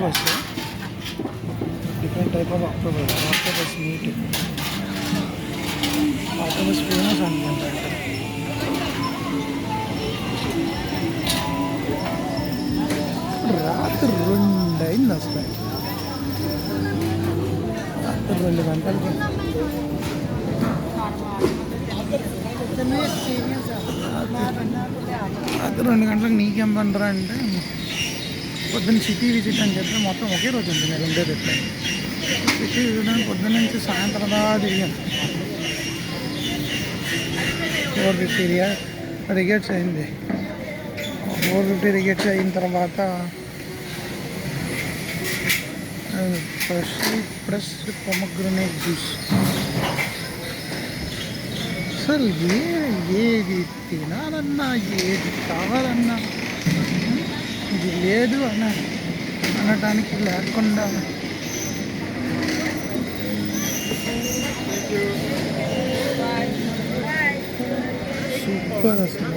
Octopus, different type of octopus, octopus meet, octopus famous అనుకుంటా. రాత్రి 2 అయింది అసలు, రాత్రి 2 గంటలకి. రాత్రి 2 గంటలకు నీకేం పండరా అంటే, పొద్దున్న సిటీ విజిట్ అని చెప్పి మొత్తం ఒకే రోజు ఉంది నేను ఉండేది. ఎట్లా సిటీ విజిట్ పొద్దున్న నుంచి సాయంత్రం దాకా తిరిగాను. 450 రిగేట్స్ అయింది. 450 రిగేట్స్ అయిన తర్వాత ఫ్రెష్ పొమగ్రనేట్ జ్యూస్. అసలు ఏది తినాలన్నా, ఏది కావాలన్నా, ఇది లేదు అనటానికి లేకుండా సూపర్ అసలు.